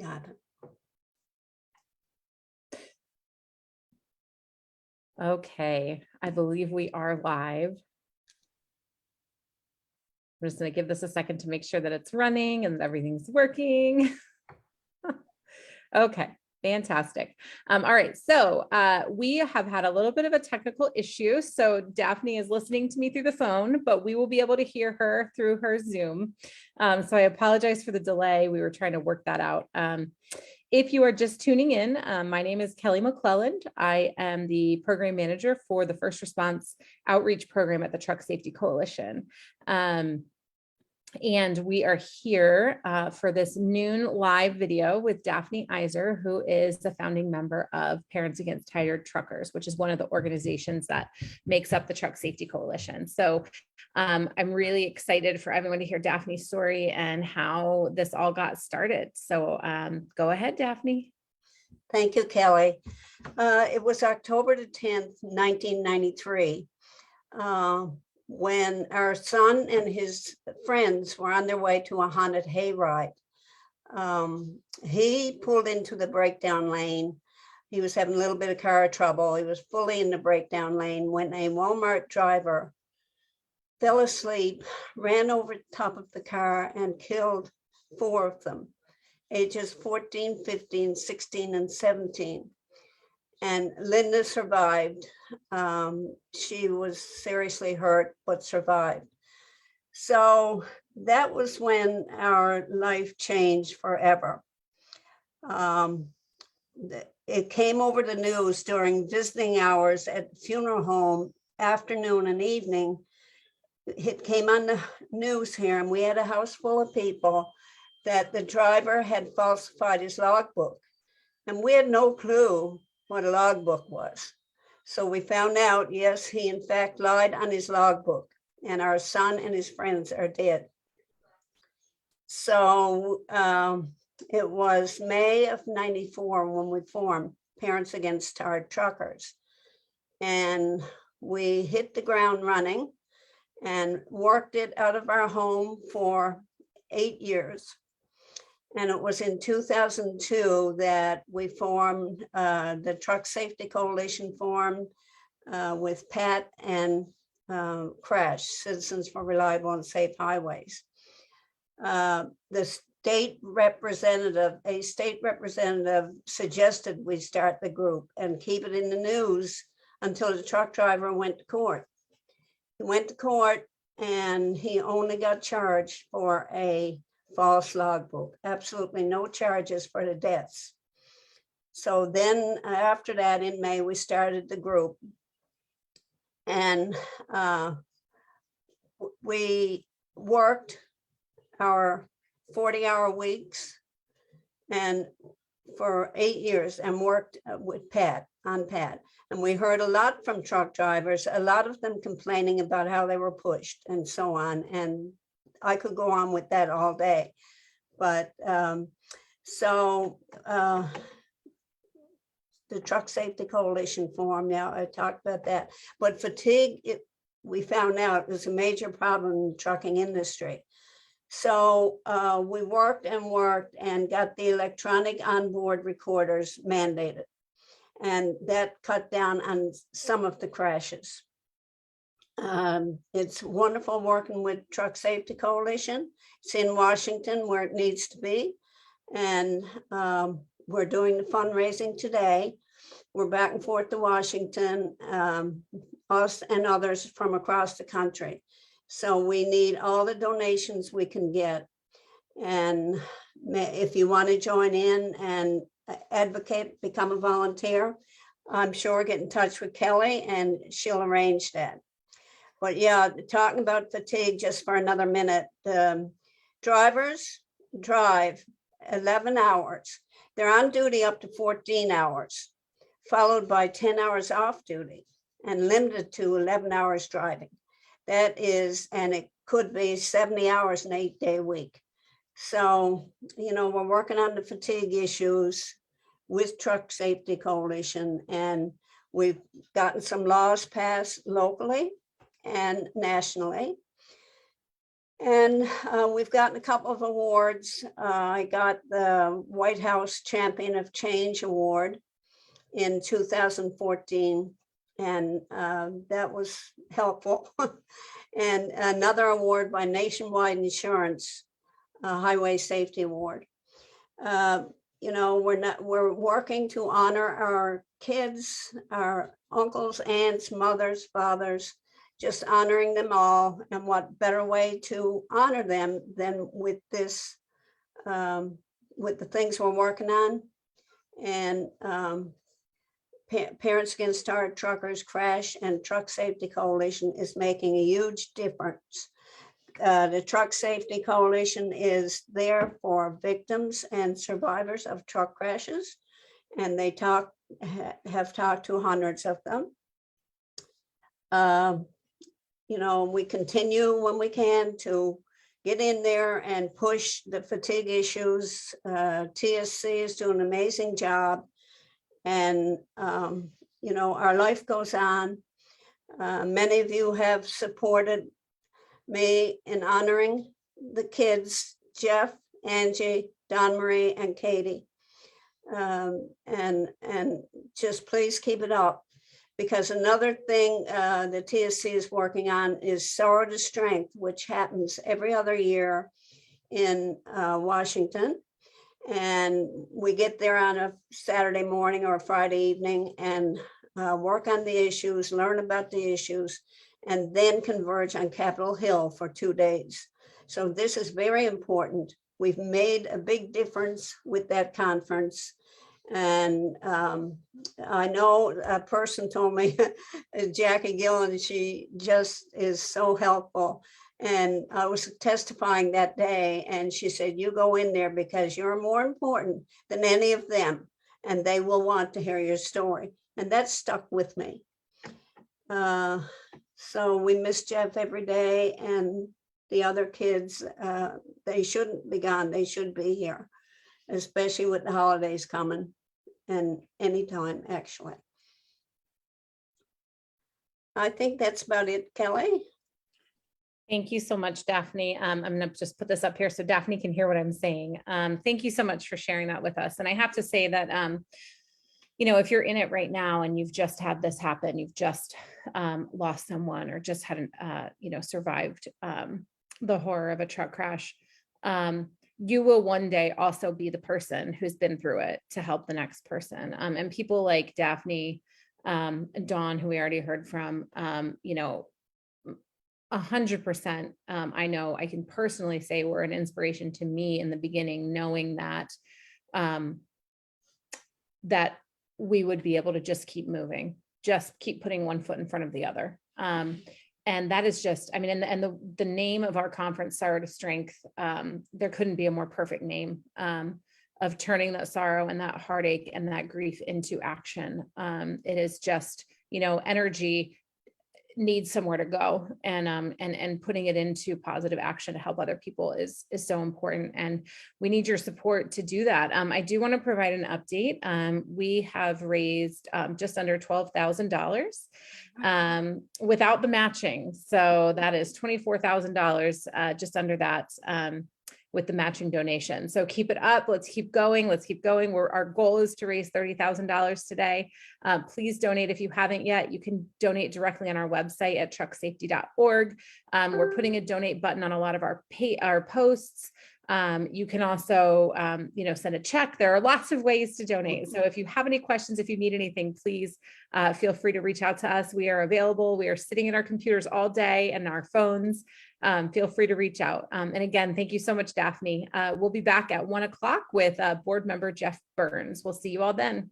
Got it. Okay, I believe we are live. I'm just going to give this a second to make sure that it's running and everything's working. Okay, fantastic. All right, so we have had a little bit of a technical issue. So Daphne is listening to me through the phone, but we will be able to hear her through her Zoom. So I apologize for the delay. We were trying to work that out. If you are just tuning in, my name is Kelly McClelland. I am the program manager for the First Response Outreach Program at the Truck Safety Coalition. And we are here for this noon live video with Daphne Izer, who is the founding member of Parents Against Tired Truckers, which is one of the organizations that makes up the Truck Safety Coalition. So I'm really excited for everyone to hear Daphne's story and how this all got started. So go ahead, Daphne. Thank you, Kelly. It was October the 10th, 1993. When our son and his friends were on their way to a haunted hayride. He pulled into the breakdown lane. He was having a little bit of car trouble. He was fully in the breakdown lane when a Walmart driver fell asleep, ran over the top of the car and killed 4 of them, ages 14, 15, 16, and 17. And Linda survived. She was seriously hurt, but survived. So that was when our life changed forever. It came over the news during visiting hours at the funeral home, afternoon and evening. It came on the news here, and we had a house full of people that the driver had falsified his logbook. And we had no clue what a logbook was. So we found out, yes, he in fact lied on his logbook, and our son and his friends are dead. So it was May of '94 when we formed Parents Against Tired Truckers. And we hit the ground running and worked it out of our home for 8 years. And it was in 2002 that we formed the Truck Safety Coalition formed with Pat and Crash, Citizens for Reliable and Safe Highways. The state representative, a state representative suggested we start the group and keep it in the news until the truck driver went to court. He went to court and he only got charged for a false logbook, absolutely no charges for the deaths. So then after that in May, we started the group, and we worked our 40-hour weeks and for 8 years and worked with Pat. And we heard a lot from truck drivers, a lot of them complaining about how they were pushed and so on. And I could go on with that all day, but the Truck Safety Coalition formed. Yeah, I talked about that. But fatigue, we found out, was a major problem in the trucking industry. So we worked and got the electronic onboard recorders mandated, and that cut down on some of the crashes. It's wonderful working with Truck Safety Coalition. It's in Washington where it needs to be. And we're doing the fundraising today. We're back and forth to Washington, us and others from across the country. So we need all the donations we can get. And if you want to join in and advocate, become a volunteer, I'm sure get in touch with Kelly and she'll arrange that. But yeah, talking about fatigue just for another minute, drivers drive 11 hours. They're on duty up to 14 hours, followed by 10 hours off duty and limited to 11 hours driving. That is, and it could be 70 hours in an 8-day week. So, you know, we're working on the fatigue issues with Truck Safety Coalition, and we've gotten some laws passed locally and nationally. And we've gotten a couple of awards. I got the White House Champion of Change Award in 2014, and that was helpful. And another award by Nationwide Insurance, Highway Safety Award. You know, we're working to honor our kids, our uncles, aunts, mothers, fathers, just honoring them all. And what better way to honor them than with this, with the things we're working on. And Parents Against Tired Truckers, Crash, and Truck Safety Coalition is making a huge difference. The Truck Safety Coalition is there for victims and survivors of truck crashes, and they have talked to hundreds of them. You know, we continue when we can to get in there and push the fatigue issues. TSC is doing an amazing job, and you know, our life goes on. Many of you have supported me in honoring the kids, Jeff, Angie, Don Marie, and Katie. And just please keep it up, because another thing the TSC is working on is Sorrow to Strength, which happens every other year in Washington. And we get there on a Saturday morning or a Friday evening and work on the issues, learn about the issues, and then converge on Capitol Hill for 2 days. So this is very important. We've made a big difference with that conference. And I know a person told me, Jackie Gillen, she just is so helpful. And I was testifying that day, and she said, you go in there because you're more important than any of them, and they will want to hear your story. And that stuck with me. So we miss Jeff every day, and the other kids, they shouldn't be gone. They should be here, especially with the holidays coming, and anytime, actually. I think that's about it, Kelly. Thank you so much, Daphne. I'm going to just put this up here so Daphne can hear what I'm saying. Thank you so much for sharing that with us. And I have to say that, you know, if you're in it right now and you've just had this happen, you've just lost someone or just hadn't, you know, survived the horror of a truck crash, you will one day also be the person who's been through it to help the next person. And people like Daphne, Dawn, who we already heard from, you know, 100%. I know I can personally say were an inspiration to me in the beginning, knowing that that we would be able to just keep moving, just keep putting one foot in front of the other. And that is just, I mean, and the name of our conference, Sorrow to Strength, there couldn't be a more perfect name of turning that sorrow and that heartache and that grief into action. It is just, you know, energy needs somewhere to go, and putting it into positive action to help other people is so important, and we need your support to do that. I do want to provide an update. We have raised just under $12,000 without the matching, so that is $24,000, just under that, with the matching donation. So keep it up. Let's keep going. Let's keep going. Our goal is to raise $30,000 today. Please donate if you haven't yet. You can donate directly on our website at trucksafety.org. We're putting a donate button on a lot of our posts. You can also, you know, send a check. There are lots of ways to donate. So if you have any questions, if you need anything, please feel free to reach out to us. We are available. We are sitting at our computers all day and our phones. Feel free to reach out. And again, thank you so much, Daphne. We'll be back at 1 o'clock with board member Jeff Burns. We'll see you all then.